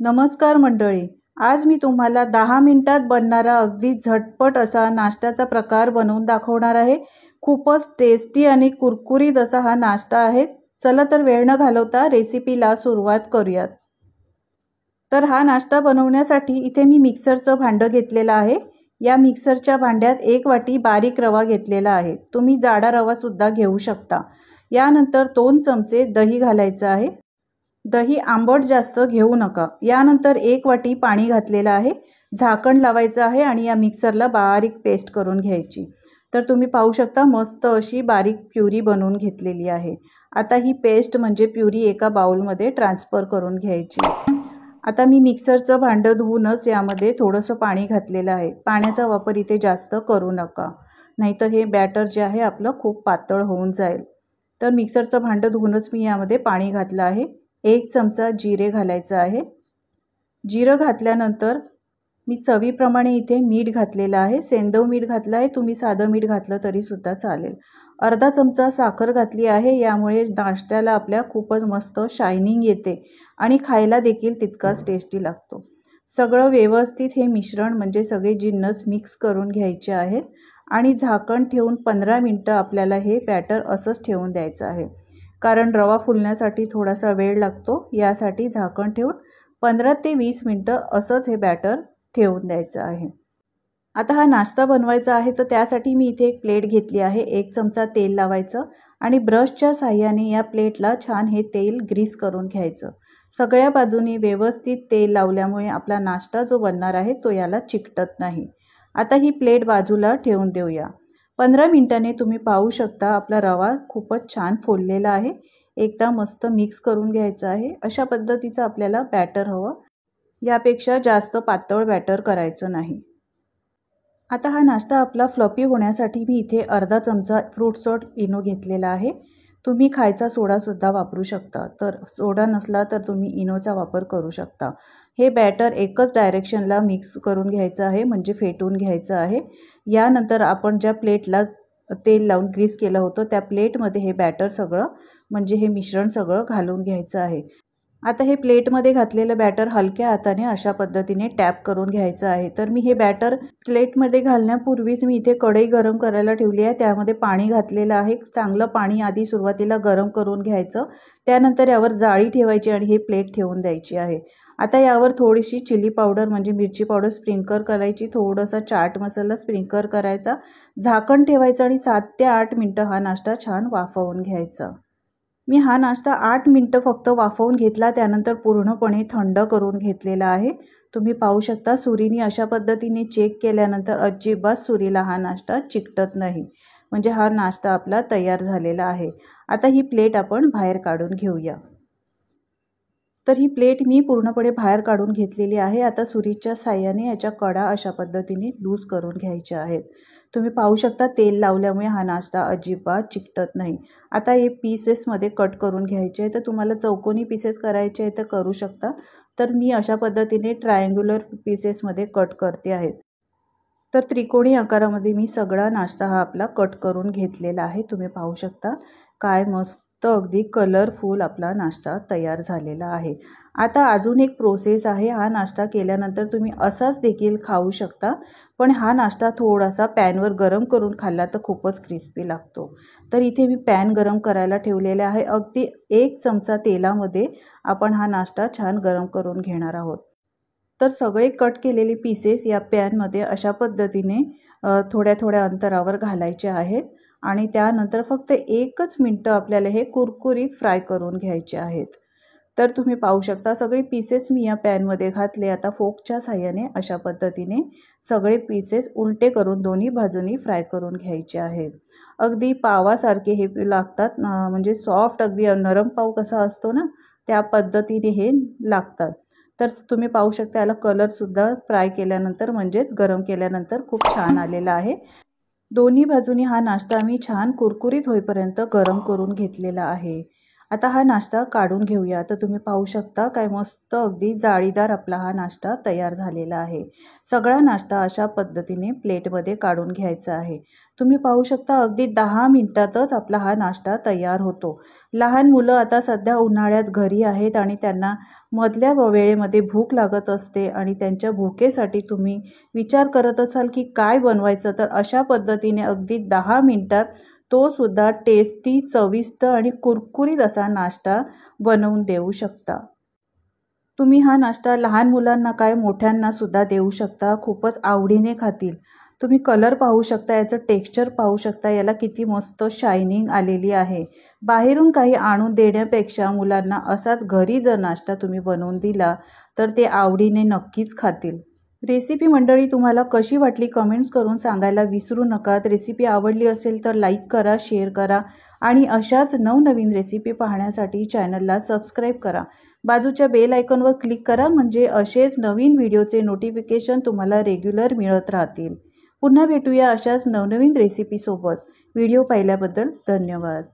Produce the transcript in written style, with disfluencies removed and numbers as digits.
नमस्कार मंडळी, आज मी तुम्हाला 10 मिनिटात बनणारा अगदी झटपट असा नाश्त्याचा प्रकार बनवून दाखवणार आहे। खूपच टेस्टी आणि कुरकुरीत असा हा नाश्ता आहे। चला तर वेळ न घालवता रेसिपीला सुरुवात करूयात। तर हा नाश्ता बनवण्यासाठी इथे मी मिक्सरचं भांडं घेतलेलं आहे। या मिक्सरच्या भांड्यात 1 वाटी बारीक रवा घेतलेला आहे। तुम्ही जाडा रवा सुद्धा घेऊ शकता। यानंतर 2 चमचे दही घालायचं आहे। दही आंबट जास्त घेऊ नका। यानंतर 1 वाटी पाणी घातलेलं आहे। झाकण लावायचं आहे आणि या मिक्सरला बारीक पेस्ट करून घ्यायची। तर तुम्ही पाहू शकता मस्त अशी बारीक प्युरी बनवून घेतलेली आहे। आता ही पेस्ट म्हणजे प्युरी एका बाउलमध्ये ट्रान्सफर करून घ्यायची। आता मी मिक्सरचं भांडं धुवूनच यामध्ये थोडंसं पाणी घातलेलं आहे। पाण्याचा वापर इथे जास्त करू नका, नाहीतर हे बॅटर जे आहे आपलं खूप पातळ होऊन जाईल। तर मिक्सरचं भांडं धुवूनच मी यामध्ये पाणी घातलं आहे। 1 चमचा जिरे घालायचं आहे। जिरं घातल्यानंतर मी चवीप्रमाणे इथे मीठ घातलेलं आहे। सेंधव मीठ घातलं आहे, तुम्ही साधं मीठ घातलं तरी सुद्धा चालेल। अर्धा चमचा साखर घातली आहे। यामुळे नाश्त्याला आपल्या खूपच मस्त शायनिंग येते आणि खायला देखील तितकाच टेस्टी लागतो। सगळं व्यवस्थित हे मिश्रण म्हणजे सगळे जिन्नस मिक्स करून घ्यायचे आहेत आणि झाकण ठेवून 15 मिनिटं आपल्याला हे बॅटर असंच ठेवून द्यायचं आहे। कारण रवा फुलण्यासाठी थोडासा वेळ लागतो, यासाठी झाकण ठेवून 15 ते 20 मिनिटं असंच हे बॅटर ठेवून द्यायचं आहे। आता हा नाश्ता बनवायचा आहे तर त्यासाठी मी इथे एक प्लेट घेतली आहे। 1 चमचा तेल लावायचं आणि ब्रशच्या साहाय्याने या प्लेटला छान हे तेल ग्रीस करून घ्यायचं। सगळ्या बाजूनी व्यवस्थित तेल लावल्यामुळे आपला नाश्ता जो बनणार आहे तो याला चिकटत नाही। आता ही प्लेट बाजूला ठेवून देऊया। 15 मिनिटांनी तुम्ही पाहू शकता आपला रवा खूपच छान फुललेला आहे। एकदा मस्त मिक्स करून घ्यायचं आहे। अशा पद्धतीचं आपल्याला बॅटर हवं, यापेक्षा जास्त पातळ बॅटर करायचं नाही। आता हा नाश्ता आपला फ्लफी होण्यासाठी मी इथे अर्धा चमचा फ्रूट सॉल्ट इनो घेतलेला आहे। तुम्ही खायचा सोडा सुद्धा वापरू शकता, तर सोडा नसला तर तुम्ही इनोचा वापर करू शकता। हे बॅटर एकच डायरेक्शनला मिक्स करून घ्यायचं आहे, म्हणजे फेटून घ्यायचं आहे। यानंतर आपण ज्या प्लेटला तेल लावून ग्रीस केलं होतं त्या प्लेटमध्ये हे बॅटर सगळं म्हणजे हे मिश्रण सगळं घालून घ्यायचं आहे। आता हे प्लेटमध्ये घातलेलं बॅटर हलक्या हाताने अशा पद्धतीने टॅप करून घ्यायचं आहे। तर मी हे बॅटर प्लेटमध्ये घालण्यापूर्वीच मी इथे कढई गरम करायला ठेवली आहे। त्यामध्ये पाणी घातलेलं आहे। चांगलं पाणी आधी सुरुवातीला गरम करून घ्यायचं, त्यानंतर यावर जाळी ठेवायची आणि हे प्लेट ठेवून द्यायची आहे। आता यावर थोडीशी चिली पावडर म्हणजे मिरची पावडर स्प्रिंकल करायची, थोडासा चाट मसाला स्प्रिंकल करायचा, झाकण ठेवायचं आणि 7 ते 8 मिनिटं हा नाश्ता छान वाफवून घ्यायचा। मी हा नाश्ता 8 मिनिटं फक्त वाफवून घेतला, त्यानंतर पूर्णपणे थंड करून घेतलेला आहे। तुम्ही पाहू शकता सुरीने अशा पद्धतीने चेक केल्यानंतर अजिबात सुरीला हा नाश्ता चिकटत नाही, म्हणजे हा नाश्ता आपला तयार झालेला आहे। आता ही प्लेट आपण बाहेर काढून घेऊया। तर ही प्लेट मी पूर्णपणे बाहेर काढून घेतलेली आहे। आता सुरीच्या साहाय्याने याच्या कडा अशा पद्धतीने लूज करून घ्यायच्या आहेत। तुम्ही पाहू शकता तेल लावल्यामुळे हा नाश्ता अजिबात चिकटत नाही। आता हे पीसेसमध्ये कट करून घ्यायचे आहे, तर तुम्हाला चौकोनी पीसेस करायचे आहे तर करू शकता, तर मी अशा पद्धतीने ट्रायंग्युलर पीसेसमध्ये कट करते आहे। तर त्रिकोणी आकारामध्ये मी सगळा नाश्ता हा आपला कट करून घेतलेला आहे। तुम्ही पाहू शकता काय मस्त अगदी कलरफुल आपला नाश्ता तयार झालेला आहे। आता अजून एक प्रोसेस आहे। हा नाश्ता केल्यानंतर तुम्ही असाच देखील खाऊ शकता, पण हा नाश्ता थोडासा पॅनवर गरम करून खाल्ला तर खूपच क्रिस्पी लागतो। तर इथे मी पॅन गरम करायला ठेवलेले आहे। अगदी 1 चमचा तेलामध्ये आपण हा नाश्ता छान गरम करून घेणार आहोत। तर सगळे कट केलेले पीसेस या पॅनमध्ये अशा पद्धतीने थोड्या थोड्या अंतरावर घालायचे आहेत आणि त्यानंतर फक्त 1च मिनिट आपल्याला हे कुरकुरीत फ्राय करून घ्यायचे आहेत। तर तुम्ही पाहू शकता सगळे पीसेस मी या पॅनमध्ये घातले। आता फोकच्या साहाय्याने अशा पद्धतीने सगळे पीसेस उलटे करून दोन्ही बाजूनी फ्राय करून घ्यायचे आहेत। अगदी पावासारखे हे लागतात, म्हणजे सॉफ्ट अगदी नरम पाव कसा असतो ना त्या पद्धतीने हे लागतात। तर तुम्ही पाहू शकता याला कलर सुद्धा फ्राय केल्यानंतर म्हणजेच गरम केल्यानंतर खूप छान आलेला आहे। दोन्ही बाजूनी हा नाश्ता मी छान कुरकुरीत होईपर्यंत गरम करून घेतलेला आहे। आता हा नाश्ता काढून घेऊया। तर तुम्ही पाहू शकता काय मस्त अगदी जाळीदार आपला हा नाश्ता तयार झालेला आहे। सगळा नाश्ता अशा पद्धतीने प्लेटमध्ये काढून घ्यायचा आहे। तुम्ही पाहू शकता अगदी 10 मिनिटातच आपला हा नाश्ता तयार होतो। लहान मुलं आता सध्या उन्हाळ्यात घरी आहेत आणि त्यांना मधल्या वेळेमध्ये भूक लागत असते आणि त्यांच्या भुकेसाठी तुम्ही विचार करत असाल की काय बनवायचं, तर अशा पद्धतीने अगदी 10 मिनिटात तो सुद्धा टेस्टी, चविष्ट आणि कुरकुरीत असा नाश्ता बनवून देऊ शकता। तुम्ही हा नाश्ता लहान मुलांना काय मोठ्यांना सुद्धा देऊ शकता, खूपच आवडीने खातील। तुम्ही कलर पाहू शकता, याचं टेक्स्चर पाहू शकता, याला किती मस्त शायनिंग आलेली आहे। बाहेरून काही आणून देण्यापेक्षा मुलांना असाच घरी जर नाश्ता तुम्ही बनवून दिला तर ते आवडीने नक्कीच खातील। रेसिपी मंडळी तुम्हाला कशी वाटली कमेंट्स करून सांगायला विसरू नका। रेसिपी आवडली असेल तर लाईक करा, शेअर करा आणि अशाच नवनवीन रेसिपी पाहण्यासाठी चॅनलला सबस्क्राईब करा। बाजूच्या बेल आयकॉनवर क्लिक करा म्हणजे असेच नवीन व्हिडिओचे नोटिफिकेशन तुम्हाला रेग्युलर मिळत राहतील। पुन्हा भेटूया अशाच नवनवीन रेसिपी सोबत। व्हिडिओ पाहिल्याबद्दल धन्यवाद।